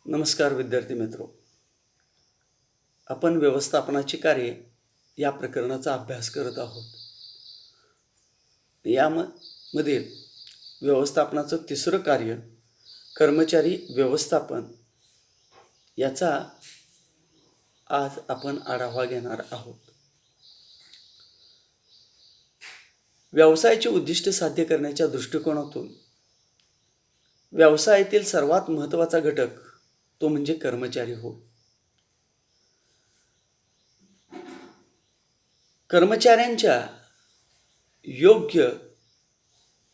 नमस्कार विद्यार्थी मित्रो. आपण व्यवस्थापनाची कार्ये या प्रकरणाचा अभ्यास करत आहोत. यामधील व्यवस्थापनाचं तिसरं कार्य कर्मचारी व्यवस्थापन याचा आज आपण आढावा घेणार आहोत. व्यवसायाची उद्दिष्ट साध्य करण्याच्या दृष्टिकोनातून व्यवसायातील सर्वात महत्त्वाचा घटक तो म्हणजे कर्मचारी होय. कर्मचाऱ्यांच्या योग्य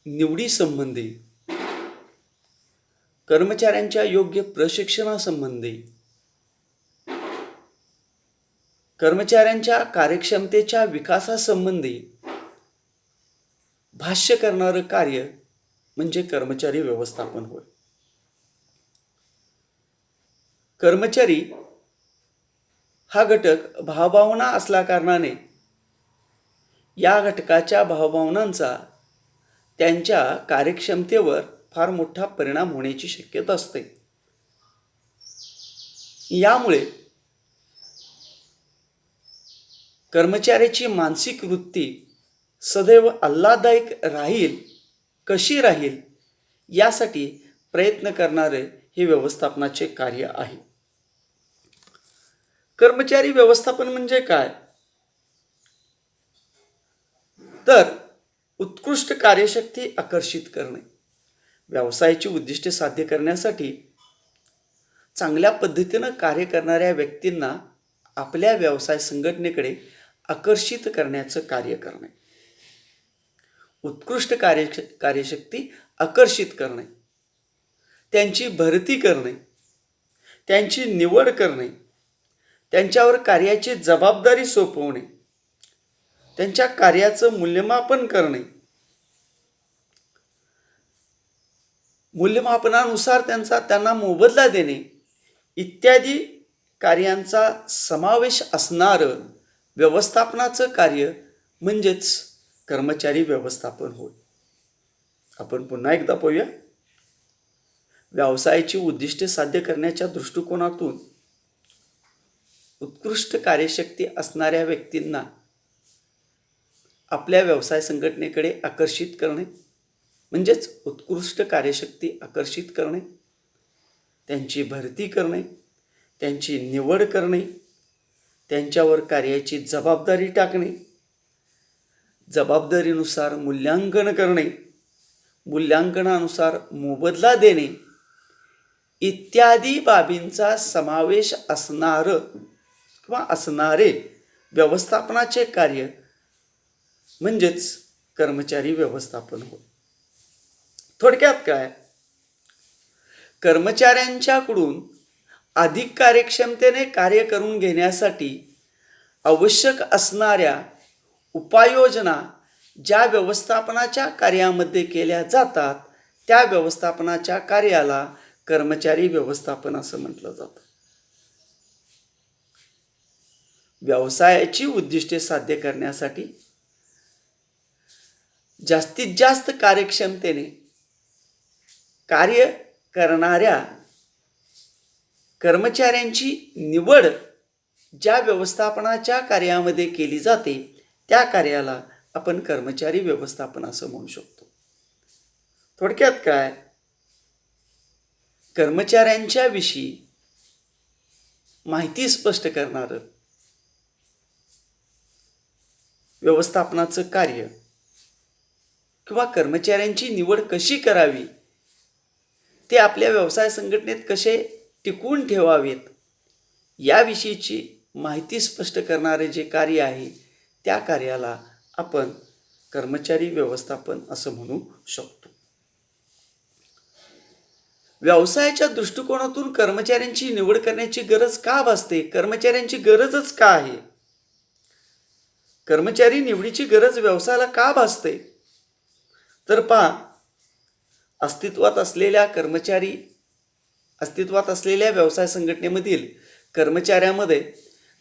निवडीसंबंधी, कर्मचाऱ्यांच्या योग्य प्रशिक्षणासंबंधी, कर्मचाऱ्यांच्या कार्यक्षमतेच्या विकासासंबंधी भाष्य करणारं कार्य म्हणजे कर्मचारी व्यवस्थापन होय. कर्मचारी हा घटक भावभावना असल्या कारणाने या घटकाच्या भावभावनांचा त्यांच्या कार्यक्षमतेवर फार मोठा परिणाम होण्याची शक्यता असते. यामुळे कर्मचाऱ्याची मानसिक वृत्ती सदैव आल्हाददायक कशी राहील यासाठी प्रयत्न करणारे हे व्यवस्थापनाचे कार्य आहे. कर्मचारी व्यवस्थापन म्हणजे काय? तर उत्कृष्ट कार्यशक्ती आकर्षित करणे. व्यवसायाची उद्दिष्टे साध्य करण्यासाठी चांगल्या पद्धतीनं कार्य करणाऱ्या व्यक्तींना आपल्या व्यवसाय संघटनेकडे आकर्षित करण्याचं कार्य करणे. उत्कृष्ट कार्यशक्ती आकर्षित करणे, त्यांची भरती करणे, त्यांची निवड करणे, त्यांच्यावर कार्याची जबाबदारी सोपवणे, त्यांच्या कार्याचं मूल्यमापन करणे, मूल्यमापनानुसार त्यांना मोबदला देणे इत्यादी कार्यांचा समावेश असणारं व्यवस्थापनाचं कार्य म्हणजेच कर्मचारी व्यवस्थापन होय. आपण पुन्हा एकदा पाहूया. व्यवसायाची उद्दिष्टे साध्य करण्याच्या दृष्टिकोनातून उत्कृष्ट कार्यशक्ती असणाऱ्या व्यक्तींना आपल्या व्यवसाय संघटनेकडे आकर्षित करणे म्हणजेच उत्कृष्ट कार्यशक्ती आकर्षित करणे, त्यांची भरती करणे, त्यांची निवड करणे, त्यांच्यावर कार्याची जबाबदारी टाकणे, जबाबदारीनुसार मूल्यांकन करणे, मूल्यांकनानुसार मोबदला देणे इत्यादी बाबींचा समावेश असणारे व्यवस्थापनाचे कार्य म्हणजेच कर्मचारी व्यवस्थापन होय. थोडक्यात काय? कर्मचाऱ्यांच्याकडून अधिक कार्यक्षमतेने कार्य करून घेण्यासाठी आवश्यक असणाऱ्या उपाययोजना ज्या व्यवस्थापनाच्या कार्यामध्ये केल्या जातात त्या व्यवस्थापनाच्या कार्याला कर्मचारी व्यवस्थापन असं म्हटलं जातं. व्यवसायाची उद्दिष्टे साध्य करण्यासाठी जास्तीत जास्त कार्यक्षमतेने कार्य करणाऱ्या कर्मचाऱ्यांची निवड ज्या व्यवस्थापनाच्या कार्यामध्ये केली जाते त्या कार्याला आपण कर्मचारी व्यवस्थापन असं म्हणू शकतो. थोडक्यात काय? कर्मचाऱ्यांच्या विषयी माहिती स्पष्ट करणारं व्यवस्थापनाचं कार्य किंवा कर्मचाऱ्यांची निवड कशी करावी, ते आपल्या व्यवसाय संघटनेत कसे टिकवून ठेवावेत याविषयीची माहिती स्पष्ट करणारे जे कार्य आहे त्या कार्याला आपण कर्मचारी व्यवस्थापन असं म्हणू शकतो. व्यवसायाच्या दृष्टिकोनातून कर्मचाऱ्यांची निवड करण्याची गरज का भासते? कर्मचाऱ्यांची गरजच का आहे? कर्मचारी निवडीची गरज व्यवसायाला का भासते? तर पहा, अस्तित्वात असलेल्या व्यवसाय संघटनेमधील कर्मचाऱ्यामध्ये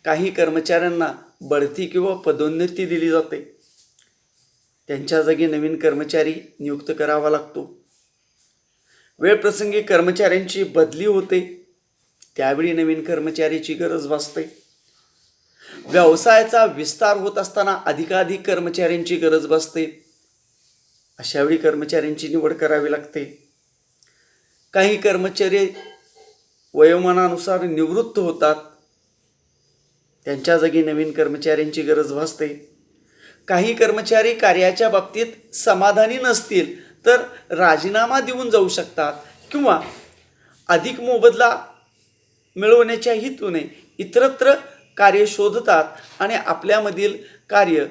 काही कर्मचाऱ्यांना बढती किंवा पदोन्नती दिली जाते. त्यांच्या जागी नवीन कर्मचारी नियुक्त करावा लागतो. वेळप्रसंगी कर्मचाऱ्यांची बदली होते. त्यावेळी नवीन कर्मचाऱ्याची गरज भासते. व्यवसायाचा विस्तार होत असताना अधिकाधिक कर्मचाऱ्यांची गरज भासते. अशावेळी कर्मचाऱ्यांची निवड करावी लागते. काही कर्मचारी वयोमानानुसार निवृत्त होतात, त्यांच्या जागी नवीन कर्मचाऱ्यांची गरज भासते. काही कर्मचारी कार्याच्या बाबतीत समाधानी नसतील तर राजीनामा देऊन जाऊ शकतात किंवा अधिक मोबदला मिळवण्याच्या हेतूने इतरत्र कार्य शोधतात आणि आपल्यामधील कार्य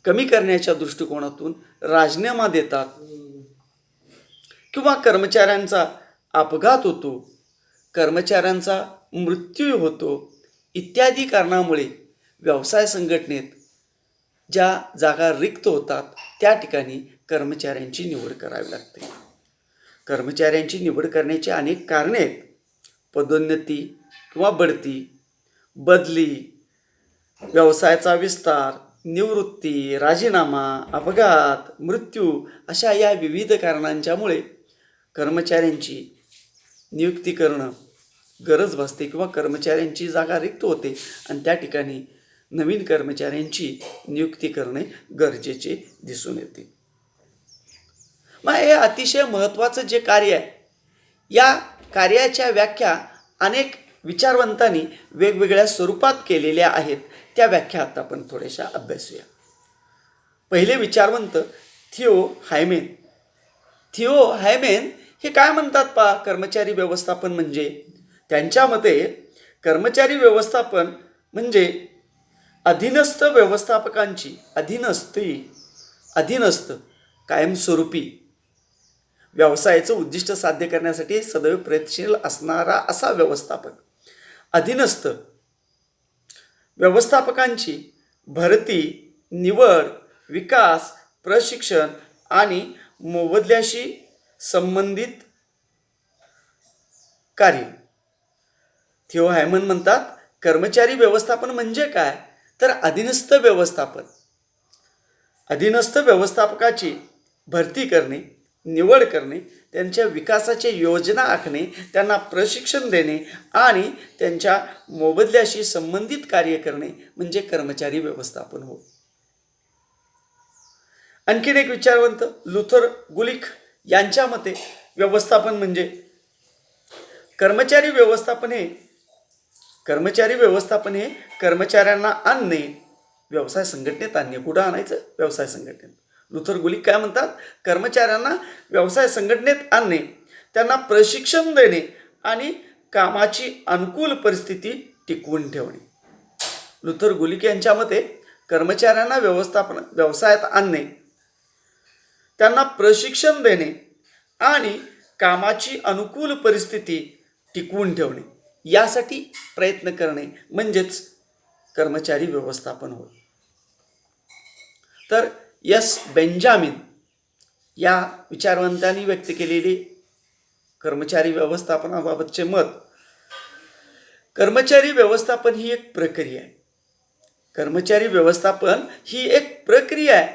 कमी करण्याच्या दृष्टिकोनातून राजीनामा देतात. किंवा कर्मचाऱ्यांचा अपघात होतो, कर्मचाऱ्यांचा मृत्यू होतो, इत्यादी कारणामुळे व्यवसाय संघटनेत ज्या जागा रिक्त होतात त्या ठिकाणी कर्मचाऱ्यांची निवड करावी लागते. कर्मचाऱ्यांची निवड करण्याची अनेक कारणे आहेत. पदोन्नती किंवा बढती, बदली, व्यवसायाचा विस्तार, निवृत्ती, राजीनामा, अपघात, मृत्यू अशा या विविध कारणांच्यामुळे कर्मचाऱ्यांची नियुक्ती करणं गरज भासते किंवा कर्मचाऱ्यांची जागा रिक्त होते आणि त्या ठिकाणी नवीन कर्मचाऱ्यांची नियुक्ती करणे गरजेचे दिसून येते. मग हे अतिशय महत्त्वाचं जे कार्य आहे, या कार्याच्या व्याख्या अनेक विचारवंतांनी वेगवेगळ्या स्वरूपात केलेल्या आहेत. त्या व्याख्या आता आपण थोड्याशा अभ्यासूया. पहिले विचारवंत थियो हायमेन. थियो हायमेन हे काय म्हणतात पहा कर्मचारी व्यवस्थापन म्हणजे? त्यांच्या मते कर्मचारी व्यवस्थापन म्हणजे अधीनस्थ व्यवस्थापकांची अधीनस्थ कायमस्वरूपी व्यवसायाचं उद्दिष्ट साध्य करण्यासाठी सदैव प्रयत्नशील असणारा असा व्यवस्थापक. अधीनस्थ व्यवस्थापकांची भरती, निवड, विकास, प्रशिक्षण आणि मोबदल्याशी संबंधित कार्य. थियो हायमन म्हणतात कर्मचारी व्यवस्थापन म्हणजे काय तर अधीनस्थ व्यवस्थापन. अधीनस्थ व्यवस्थापकाची भरती करणे, निवड करणे, त्यांच्या विकासाची योजना आखणे, त्यांना प्रशिक्षण देणे आणि त्यांच्या मोबदल्याशी संबंधित कार्य करणे म्हणजे कर्मचारी व्यवस्थापन हो. आणखीन एक विचारवंत लुथर गुलिख यांच्या मते व्यवस्थापन म्हणजे कर्मचारी व्यवस्थापन हे कर्मचाऱ्यांना आणणे, व्यवसाय संघटनेत आणणे. कुठं आणायचं? व्यवसाय संघटनेत. लुथर गुलिख काय म्हणतात? कर्मचाऱ्यांना व्यवसाय संघटनेत आणणे, त्यांना प्रशिक्षण देणे आणि कामाची अनुकूल परिस्थिती टिकवून ठेवणे. लुथर गुलिख यांच्या मते कर्मचाऱ्यांना व्यवसायात आणणे, त्यांना प्रशिक्षण देणे आणि कामाची अनुकूल परिस्थिती टिकवून ठेवणे यासाठी प्रयत्न करणे म्हणजेच कर्मचारी व्यवस्थापन होय. तर एस बेंजामिन या विचारवंतांनी व्यक्त केलेले कर्मचारी व्यवस्थापनाबाबतचे मत, कर्मचारी व्यवस्थापन ही एक प्रक्रिया आहे. कर्मचारी व्यवस्थापन ही एक प्रक्रिया आहे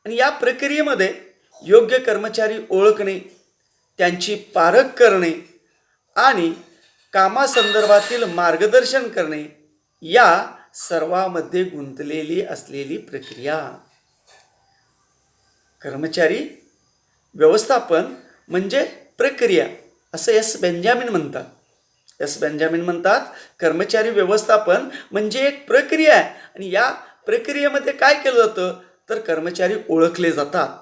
आणि या प्रक्रियेमध्ये योग्य कर्मचारी ओळखणे, त्यांची पारख करणे आणि कामासंदर्भातील मार्गदर्शन करणे या सर्वांमध्ये गुंतलेली असलेली प्रक्रिया. कर्मचारी व्यवस्थापन म्हणजे प्रक्रिया असं एस बेंजामिन म्हणतात. एस बेंजामिन म्हणतात कर्मचारी व्यवस्थापन म्हणजे एक प्रक्रिया आहे आणि या प्रक्रियेमध्ये काय केलं जातं तर कर्मचारी ओळखले जातात.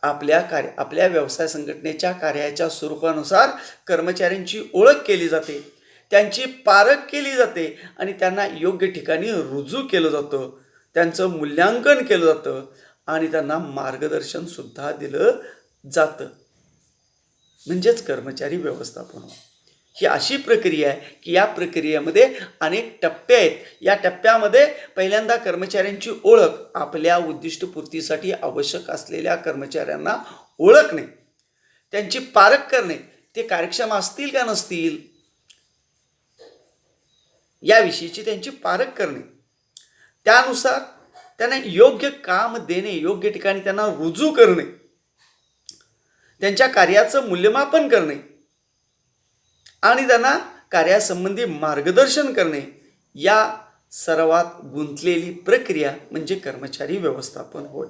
आपल्या व्यवसाय संघटनेच्या कार्याच्या स्वरूपानुसार कर्मचाऱ्यांची ओळख केली जाते, त्यांची पारख केली जाते आणि त्यांना योग्य ठिकाणी रुजू केलं जातं, त्यांचं मूल्यांकन केलं जातं आणि त्यांना मार्गदर्शन सुद्धा दिलं जातं. म्हणजेच कर्मचारी व्यवस्थापन ही अशी प्रक्रिया आहे की या प्रक्रियेमध्ये अनेक टप्पे आहेत. या टप्प्यामध्ये पहिल्यांदा कर्मचाऱ्यांची ओळख, आपल्या उद्दिष्टपूर्तीसाठी आवश्यक असलेल्या कर्मचाऱ्यांना ओळखणे, त्यांची पारख करणे, ते कार्यक्षम असतील का नसतील याविषयीची त्यांची पारख करणे, त्यानुसार त्यांना योग्य काम देणे, योग्य ठिकाणी त्यांना रुजू करणे, त्यांच्या कार्याचं मूल्यमापन करणे आणि त्यांना कार्यासंबंधी मार्गदर्शन करणे, या सर्वात गुंतलेली प्रक्रिया म्हणजे कर्मचारी व्यवस्थापन होय.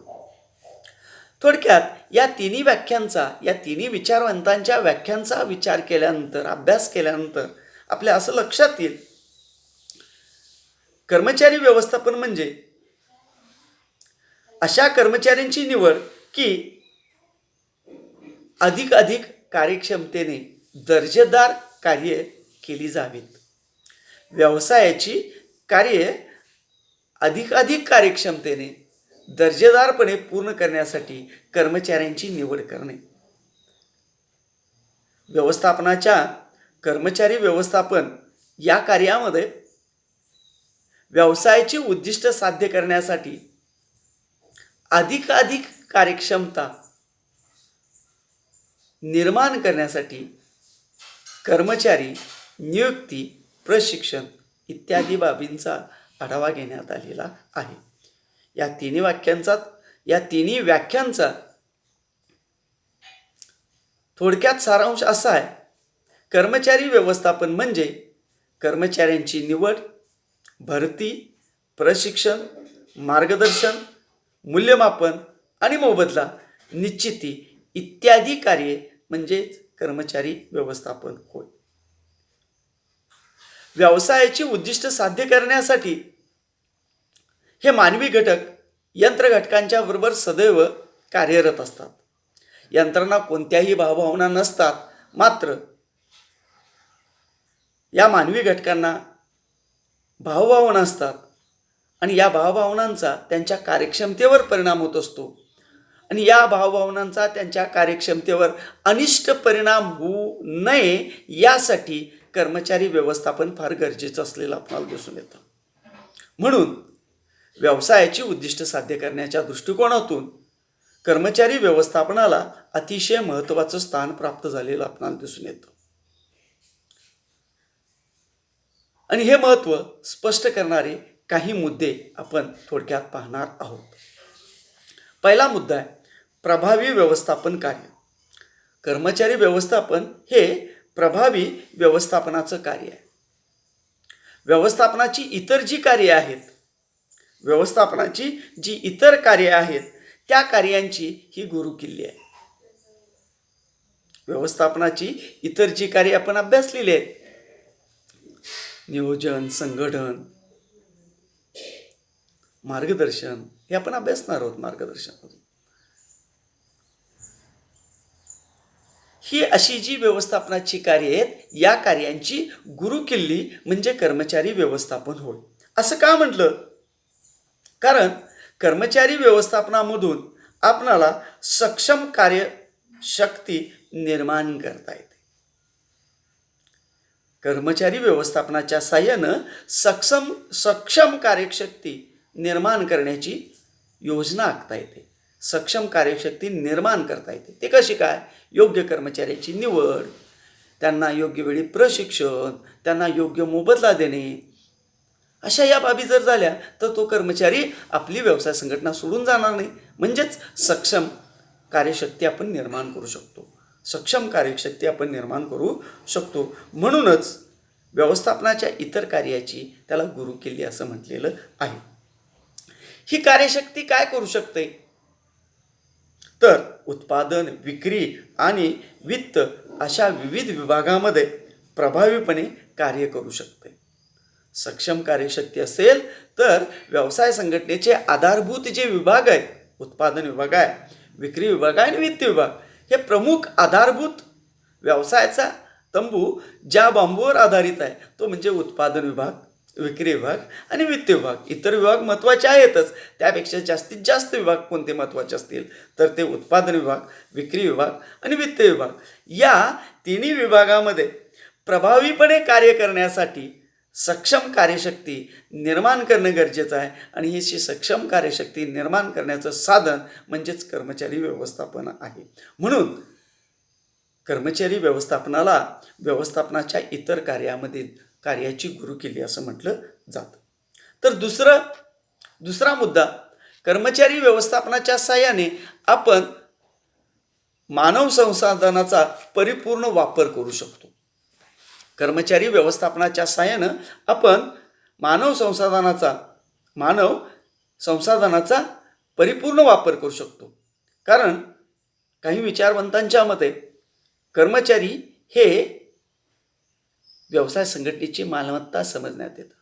थोडक्यात या तिन्ही विचारवंतांच्या व्याख्यांचा विचार केल्यानंतर, अभ्यास केल्यानंतर आपल्या असं लक्षात येईल, कर्मचारी व्यवस्थापन म्हणजे अशा कर्मचाऱ्यांची निवड की अधिक कार्यक्षमतेने दर्जेदार कार्य केली जावीत. व्यवसायाची कार्ये अधिक कार्यक्षमतेने दर्जेदारपणे पूर्ण करण्यासाठी कर्मचाऱ्यांची निवड करणे. व्यवस्थापनाच्या कर्मचारी व्यवस्थापन या कार्यामध्ये व्यवसायाची उद्दिष्ट साध्य करण्यासाठी अधिक कार्यक्षमता निर्माण करण्यासाठी कर्मचारी नियुक्ती, प्रशिक्षण इत्यादी बाबींचा आढावा घेण्यात आलेला आहे. या तिन्ही व्याख्यांचा थोडक्यात सारांश असा आहे, कर्मचारी व्यवस्थापन म्हणजे कर्मचाऱ्यांची निवड, भरती, प्रशिक्षण, मार्गदर्शन, मूल्यमापन आणि मोबदला निश्चिती इत्यादी कार्ये म्हणजेच कर्मचारी व्यवस्थापन होय. व्यवसायाची उद्दिष्ट साध्य करण्यासाठी हे मानवी घटक यंत्र घटकांच्या बरोबर सदैव कार्यरत असतात. यंत्रणा कोणत्याही भावभावना नसतात, मात्र या मानवी घटकांना भावभावना असतात आणि या भावभावनांचा त्यांच्या कार्यक्षमतेवर परिणाम होत असतो आणि या भावभावनांचा त्यांच्या कार्यक्षमतेवर अनिष्ट परिणाम होऊ नये यासाठी कर्मचारी व्यवस्थापन फार गरजेचं असलेलं आपल्याला दिसून येतं. म्हणून व्यवसायाची उद्दिष्ट साध्य करण्याच्या दृष्टिकोनातून कर्मचारी व्यवस्थापनाला अतिशय महत्त्वाचं स्थान प्राप्त झालेलं आपल्याला दिसून येतं. आणि हे महत्त्व स्पष्ट करणारे काही मुद्दे आपण थोडक्यात पाहणार आहोत. पहिला मुद्दा आहे प्रभावी व्यवस्थापन कार्य. कर्मचारी व्यवस्थापन हे प्रभावी व्यवस्थापनाचं कार्य आहे. व्यवस्थापनाची इतर कार्ये आहेत त्या कार्यांची ही गुरुकिल्ली आहे. व्यवस्थापनाची इतर जी कार्ये आपण अभ्यासलेली आहेत, नियोजन, संघटन, मार्गदर्शन, हे आपण अभ्यासणार आहोत. मार्गदर्शन ही अशी जी व्यवस्थापनाची कार्ये आहेत, या कार्यांची गुरुकिल्ली म्हणजे कर्मचारी व्यवस्थापन होय. असं का म्हटलं? कारण कर्मचारी व्यवस्थापनामधून आपणाला सक्षम कार्यशक्ती निर्माण करता येते. कर्मचारी व्यवस्थापनाच्या साहाय्यानं सक्षम कार्यशक्ती निर्माण करण्याची योजना आखता येते. सक्षम कार्यशक्ती निर्माण करता येते. ते कशी काय? योग्य कर्मचाऱ्याची निवड, त्यांना योग्य वेळी प्रशिक्षण, त्यांना योग्य मोबदला देणे, अशा या बाबी जर झाल्या तर तो कर्मचारी आपली व्यवसाय संघटना सोडून जाणार नाही. म्हणजेच सक्षम कार्यशक्ती आपण निर्माण करू शकतो. म्हणूनच व्यवस्थापनाच्या इतर कार्याची त्याला गुरुकिल्ली असं म्हटलेलं आहे. ही कार्यशक्ती काय करू शकते? तर उत्पादन, विक्री आणि वित्त अशा विविध विभागामध्ये प्रभावीपणे कार्य करू शकते. सक्षम कार्यशक्ती असेल तर व्यवसाय संघटनेचे आधारभूत जे विभाग आहेत, उत्पादन विभाग आहे, विक्री विभाग आहे आणि वित्त विभाग, हे प्रमुख आधारभूत व्यवसायाचा तंबू ज्या बांबूवर आधारित आहे तो म्हणजे उत्पादन विभाग, विक्री विभाग आणि वित्त विभाग. इतर विभाग महत्त्वाचे आहेतच, त्यापेक्षा जास्तीत जास्त विभाग कोणते महत्त्वाचे असतील तर ते उत्पादन विभाग, विक्री विभाग आणि वित्त विभाग. या तिन्ही विभागामध्ये प्रभावीपणे कार्य करण्यासाठी सक्षम कार्यशक्ती निर्माण करणं गरजेचं आहे आणि ही सक्षम कार्यशक्ती निर्माण करण्याचं साधन म्हणजेच कर्मचारी व्यवस्थापन आहे. म्हणून कर्मचारी व्यवस्थापनाला व्यवस्थापनाच्या इतर कार्याची गुरुकिल्ली असं म्हटलं जातं. तर दुसरा मुद्दा, कर्मचारी व्यवस्थापनाच्या साहाय्याने आपण मानव संसाधनाचा परिपूर्ण वापर करू शकतो. कर्मचारी व्यवस्थापनाच्या सहाय्यानं आपण मानव संसाधनाचा परिपूर्ण वापर करू शकतो. कारण काही विचारवंतांच्या मते कर्मचारी हे व्यवसाय संघटनेची मालमत्ता समजण्यात येतं.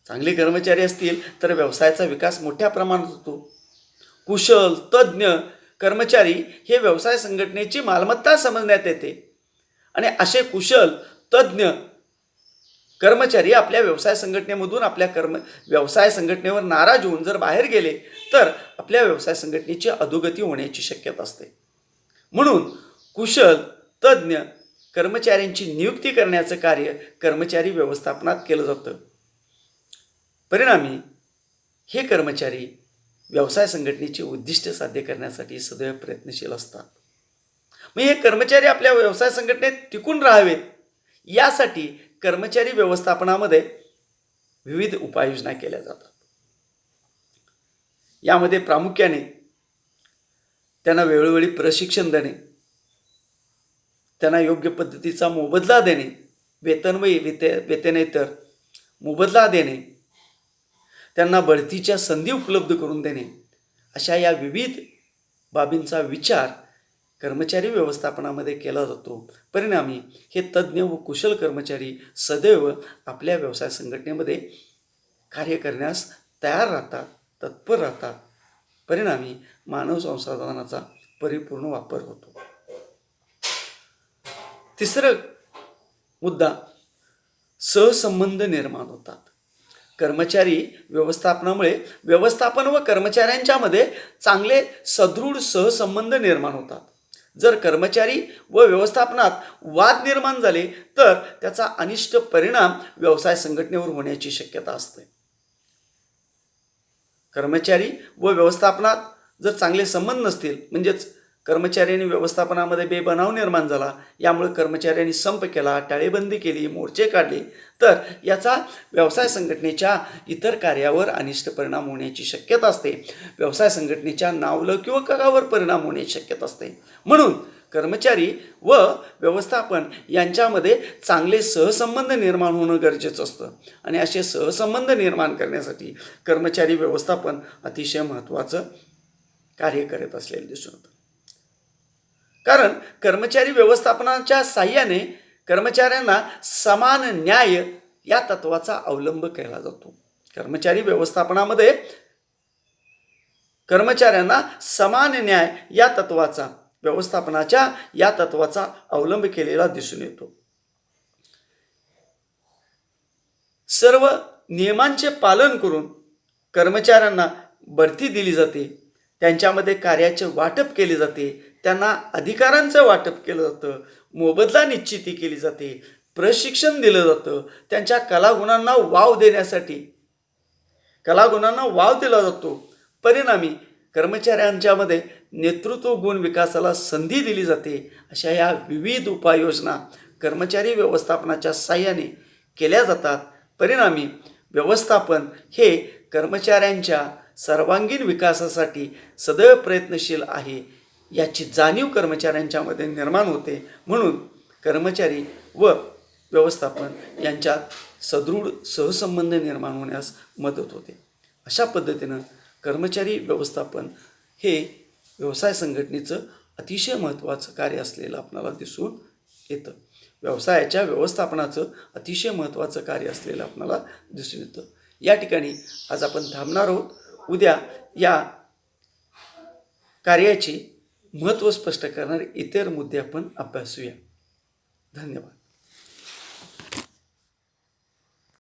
चांगले कर्मचारी असतील तर व्यवसायाचा विकास मोठ्या प्रमाणात होतो. कुशल तज्ज्ञ कर्मचारी हे व्यवसाय संघटनेची मालमत्ता समजण्यात येते आणि असे कुशल तज्ज्ञ कर्मचारी आपल्या व्यवसाय संघटनेमधून व्यवसाय संघटनेवर नाराज होऊन जर बाहेर गेले तर आपल्या व्यवसाय संघटनेची अधोगती होण्याची शक्यता असते. म्हणून कुशल तज्ज्ञ कर्मचाऱ्यांची नियुक्ती करण्याचं कार्य कर्मचारी व्यवस्थापनात केलं जातं. परिणामी हे कर्मचारी व्यवसाय संघटनेची उद्दिष्ट साध्य करण्यासाठी सदैव प्रयत्नशील असतात. मग हे कर्मचारी आपल्या व्यवसाय संघटनेत टिकून राहावेत यासाठी कर्मचारी व्यवस्थापनामध्ये विविध उपाययोजना केल्या जातात. यामध्ये प्रामुख्याने त्यांना वेळोवेळी प्रशिक्षण देणे, त्यांना योग्य पद्धतीचा मोबदला देणे, वेतनेतर मोबदला देणे, त्यांना बढतीच्या संधी उपलब्ध करून देणे, अशा या विविध बाबींचा विचार कर्मचारी व्यवस्थापनामध्ये केला जातो. परिणामी हे तज्ज्ञ व कुशल कर्मचारी सदैव आपल्या व्यवसाय संघटनेमध्ये कार्य करण्यास तयार राहतात, तत्पर राहतात. परिणामी मानव संसाधनाचा परिपूर्ण वापर होतो. तिसरं मुद्दा, सहसंबंध निर्माण होतात. कर्मचारी व्यवस्थापनामुळे व्यवस्थापन व कर्मचाऱ्यांच्यामध्ये चांगले सदृढ सहसंबंध निर्माण होतात. जर कर्मचारी व व्यवस्थापनात वाद निर्माण झाले तर त्याचा अनिष्ट परिणाम व्यवसाय संघटनेवर होण्याची शक्यता असते. कर्मचारी व व्यवस्थापनात जर चांगले संबंध नसतील, म्हणजेच कर्मचाऱ्यांनी व्यवस्थापनामध्ये बेबनाव निर्माण झाला, यामुळे कर्मचाऱ्यांनी संप केला, टाळेबंदी केली, मोर्चे काढले, तर याचा व्यवसाय संघटनेच्या इतर कार्यावर अनिष्ट परिणाम होण्याची शक्यता असते. व्यवसाय संघटनेच्या नावलौकिकावर परिणाम होण्याची शक्यता असते. म्हणून कर्मचारी व व्यवस्थापन यांच्यामध्ये चांगले सहसंबंध निर्माण होणं गरजेचं असतं आणि असे सहसंबंध निर्माण करण्यासाठी कर्मचारी व्यवस्थापन अतिशय महत्त्वाचं कार्य करत असलेलं दिसून येतं. कारण कर्मचारी व्यवस्थापनाच्या साहाय्याने कर्मचाऱ्यांना समान न्याय या तत्वाचा अवलंब केला जातो. कर्मचारी व्यवस्थापनामध्ये कर्मचाऱ्यांना समान न्याय या तत्वाचा व्यवस्थापनाच्या या तत्वाचा अवलंब केलेला दिसून येतो. सर्व नियमांचे पालन करून कर्मचाऱ्यांना बढती दिली जाते, त्यांच्यामध्ये कार्याचे वाटप केले जाते, त्यांना अधिकारांचं वाटप केलं जातं, मोबदला निश्चिती केली जाते, प्रशिक्षण दिलं जातं, त्यांच्या कलागुणांना वाव दिला जातो. परिणामी कर्मचाऱ्यांच्यामध्ये नेतृत्व गुण विकासाला संधी दिली जाते. अशा या विविध उपाययोजना कर्मचारी व्यवस्थापनाच्या साहाय्याने केल्या जातात. परिणामी व्यवस्थापन हे कर्मचाऱ्यांच्या सर्वांगीण विकासासाठी सदैव प्रयत्नशील आहे याची जाणीव कर्मचाऱ्यांच्यामध्ये निर्माण होते. म्हणून कर्मचारी व व्यवस्थापन यांच्यात सदृढ सहसंबंध निर्माण होण्यास मदत होते. अशा पद्धतीनं कर्मचारी व्यवस्थापन हे व्यवसाय संघटनेचं अतिशय महत्त्वाचं कार्य असलेलं आपल्याला दिसून येतं. व्यवसायाच्या व्यवस्थापनाचं अतिशय महत्त्वाचं कार्य असलेलं आपल्याला दिसून येतं. या ठिकाणी आज आपण थांबणार आहोत. उद्या या कार्याची महत्त्व स्पष्ट करणारे इतर मुद्दे आपण अभ्यासूया. धन्यवाद.